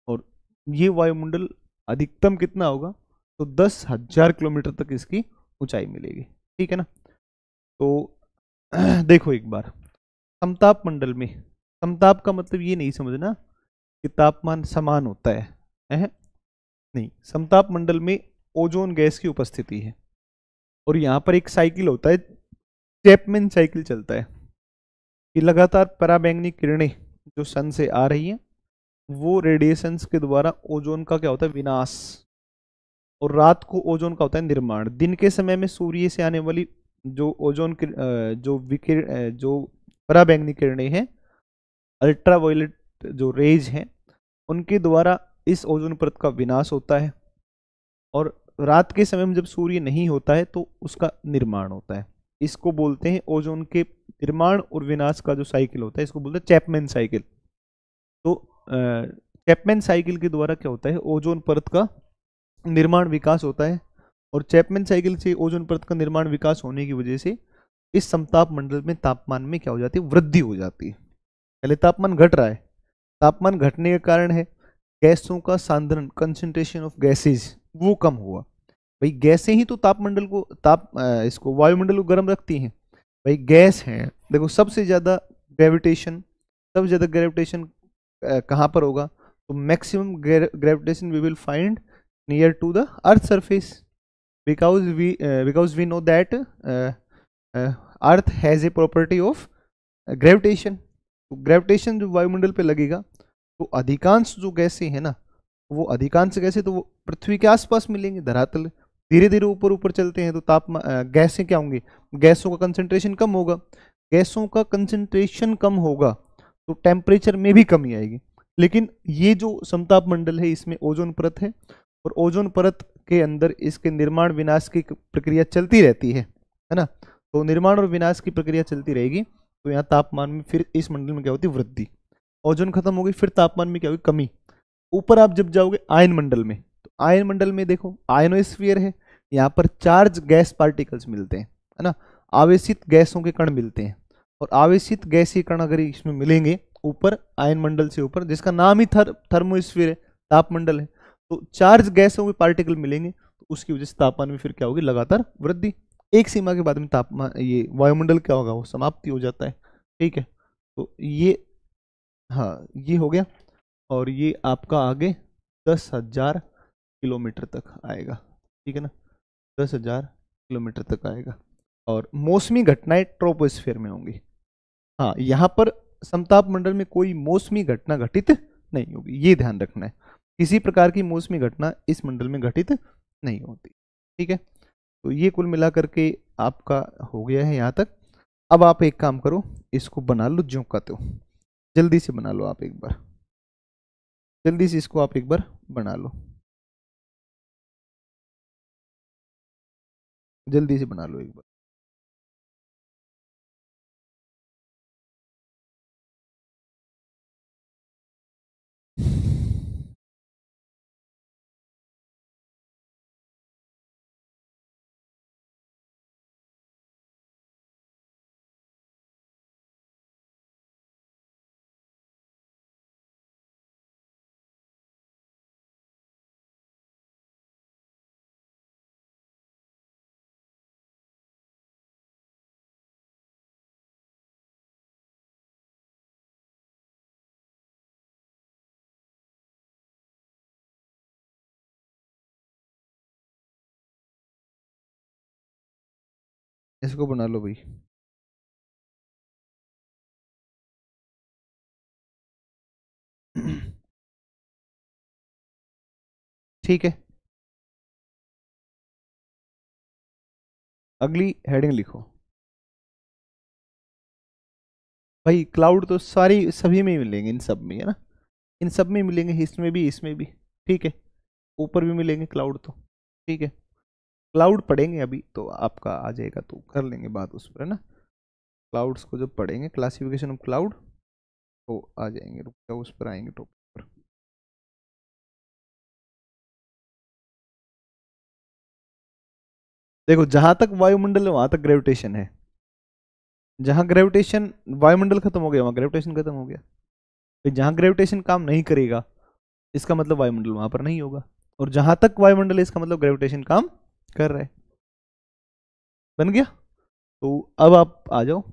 और ये वायुमंडल अधिकतम कितना होगा, तो 10,000 किलोमीटर तक इसकी ऊंचाई मिलेगी, ठीक है ना। तो देखो एक बार, समताप मंडल में, समताप का मतलब ये नहीं समझना कि तापमान समान होता है, नहीं, समताप मंडल में ओजोन गैस की उपस्थिति है, और यहाँ पर एक साइकिल होता है, चैपमैन साइकिल चलता है, कि लगातार पराबैंगनी किरणें जो सन से आ रही हैं, वो रेडिएशंस के द्वारा ओजोन का क्या होता है, विनाश, और रात को ओजोन का होता है निर्माण। दिन के समय में सूर्य से आने वाली जो ओजोन की जो पराबैंगनी किरणें हैं, अल्ट्रावायलेट जो रेज हैं, उनके द्वारा इस ओजोन परत का विनाश होता है, और रात के समय में जब सूर्य नहीं होता है तो उसका निर्माण होता है। इसको बोलते हैं ओजोन के निर्माण और विनाश का जो साइकिल होता है, इसको बोलते हैं चैपमैन साइकिल। तो चैपमैन साइकिल के द्वारा क्या होता है, ओजोन परत का निर्माण विकास होता है, और चैपमैन साइकिल से ओजोन परत का निर्माण विकास होने की वजह से इस समताप मंडल में तापमान में क्या हो जाती है, वृद्धि हो जाती है। पहले तापमान घट रहा है, तापमान घटने के कारण है गैसों का सांद्रण, कंसंट्रेशन ऑफ गैसेज वो कम हुआ। भाई गैसें ही तो तापमंडल को इसको वायुमंडल को गर्म रखती हैं। भाई गैस है, देखो सबसे ज्यादा ग्रेविटेशन, सबसे ज्यादा ग्रेविटेशन कहाँ पर होगा, तो maximum gravitation we will find near to the earth surface, because we know that earth has a property of gravitation. तो ग्रेविटेशन जो वायुमंडल पे लगेगा, तो अधिकांश जो गैसें हैं ना, वो अधिकांश गैसें तो वो पृथ्वी के आसपास मिलेंगे, धरातल धीरे धीरे ऊपर ऊपर चलते हैं, तो तापमान गैसें क्या होंगी, गैसों का कंसंट्रेशन कम होगा, गैसों का कंसंट्रेशन कम होगा तो टेम्परेचर में भी कमी आएगी। लेकिन ये जो समताप मंडल है, इसमें ओजोन परत है, और ओजोन परत के अंदर इसके निर्माण विनाश की प्रक्रिया चलती रहती है ना। तो निर्माण और विनाश की प्रक्रिया चलती रहेगी, तो यहाँ तापमान में फिर इस मंडल में क्या होती है, वृद्धि। ओजोन खत्म हो गई, फिर तापमान में क्या होगी, कमी। ऊपर आप जब जाओगे आयन मंडल में, तो आयन मंडल में देखो आयनोस्फीयर है, यहाँ पर चार्ज गैस पार्टिकल्स मिलते हैं, है ना, आवेशित गैसों के कण मिलते हैं। और आवेशित गैसीय कण अगर इसमें मिलेंगे ऊपर आयन मंडल से ऊपर, जिसका नाम ही थर्मोस्फीयर है, तापमंडल है, तो चार्ज गैसों के पार्टिकल मिलेंगे, तो उसकी वजह से तापमान में फिर क्या होगी, लगातार वृद्धि। एक सीमा के बाद में तापमान, ये वायुमंडल क्या होगा, वो समाप्ति हो जाता है, ठीक है। तो ये, हाँ ये हो गया, और ये आपका आगे 10,000 किलोमीटर तक आएगा, ठीक है ना, 10,000 किलोमीटर तक आएगा। और मौसमी घटनाएं ट्रोपोस्फीयर में होंगी। हाँ, यहाँ पर समताप मंडल में कोई मौसमी घटना घटित नहीं होगी, ये ध्यान रखना है, किसी प्रकार की मौसमी घटना इस मंडल में घटित नहीं होती, ठीक है। तो ये कुल मिला करके आपका हो गया है यहाँ तक। अब आप एक काम करो, इसको बना लो ज्यों का त्यों, जल्दी से बना लो आप एक बार, जल्दी से इसको आप एक बार बना लो। जल्दी से बना लो एक बार। इसको बना लो भाई। ठीक है, अगली हेडिंग लिखो। भाई क्लाउड तो सारी सभी में ही मिलेंगे, इन सब में है ना, इन सब में मिलेंगे, इसमें भी इसमें भी। ठीक है, ऊपर भी मिलेंगे क्लाउड तो। ठीक है, क्लाउड पढ़ेंगे अभी तो आपका आ जाएगा, तो कर लेंगे बात उस पर, है ना। क्लाउड्स को जब पढ़ेंगे, क्लासिफिकेशन ऑफ क्लाउड, तो आ जाएंगे, रुक जाओ उस पर आएंगे टॉपिक पर। देखो जहां तक वायुमंडल है वहां तक ग्रेविटेशन है। जहां ग्रेविटेशन, वायुमंडल खत्म हो गया वहां ग्रेविटेशन खत्म हो गया। फिर जहां ग्रेविटेशन काम नहीं करेगा, इसका मतलब वायुमंडल वहां पर नहीं होगा। और जहां तक वायुमंडल है, इसका मतलब ग्रेविटेशन काम कर रहा है। बन गया। तो अब आप आ जाओ,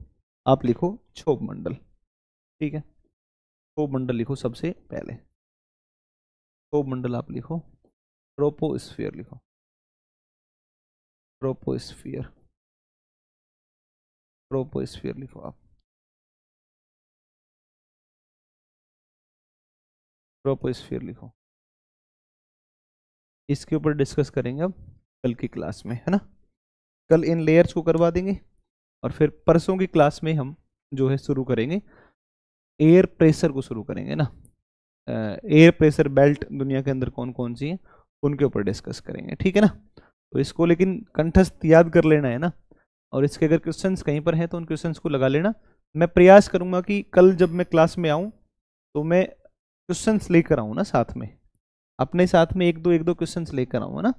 आप लिखो क्षोभ मंडल। ठीक है, क्षोभ मंडल लिखो सबसे पहले। क्षोभ मंडल आप लिखो, ट्रोपोस्फियर लिखो, ट्रोपोस्फियर, ट्रोपोस्फियर लिखो आप, ट्रोपोस्फियर लिखो। इसके ऊपर डिस्कस करेंगे अब कल की क्लास में, है ना। कल इन लेयर्स को करवा देंगे, और फिर परसों की क्लास में हम जो है शुरू करेंगे एयर प्रेशर को, शुरू करेंगे ना। एयर प्रेशर बेल्ट दुनिया के अंदर कौन कौन सी है, उनके ऊपर डिस्कस करेंगे, ठीक है ना। तो इसको लेकिन कंठस्थ याद कर लेना है ना। और इसके अगर क्वेश्चंस कहीं पर हैं तो उन क्वेश्चंस को लगा लेना। मैं प्रयास करूंगा कि कल जब मैं क्लास में आऊं तो मैं क्वेश्चंस लेकर आऊं ना साथ में, अपने साथ में एक दो क्वेश्चंस लेकर आऊँ, है ना।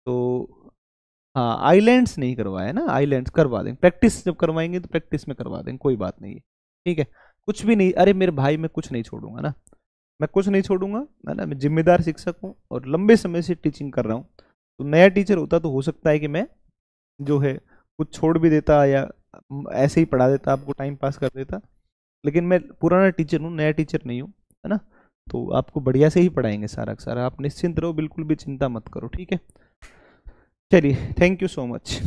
तो हाँ, आइलैंड्स नहीं करवाया ना, आइलैंड्स करवा देंगे, प्रैक्टिस जब करवाएंगे तो प्रैक्टिस में करवा देंगे, कोई बात नहीं है। ठीक है, कुछ भी नहीं, अरे मेरे भाई मैं कुछ नहीं छोड़ूंगा ना, मैं कुछ नहीं छोड़ूंगा, है ना। मैं जिम्मेदार शिक्षक हूँ और लंबे समय से टीचिंग कर रहा हूँ। तो नया टीचर होता तो हो सकता है कि मैं जो है कुछ छोड़ भी देता, या ऐसे ही पढ़ा देता, आपको टाइम पास कर देता। लेकिन मैं पुराना टीचर हूँ, नया टीचर नहीं हूँ, है ना। तो आपको बढ़िया से ही पढ़ाएंगे सारा का सारा, आप निश्चिंत रहो, बिल्कुल भी चिंता मत करो, ठीक है। चलिए, थैंक यू सो मच।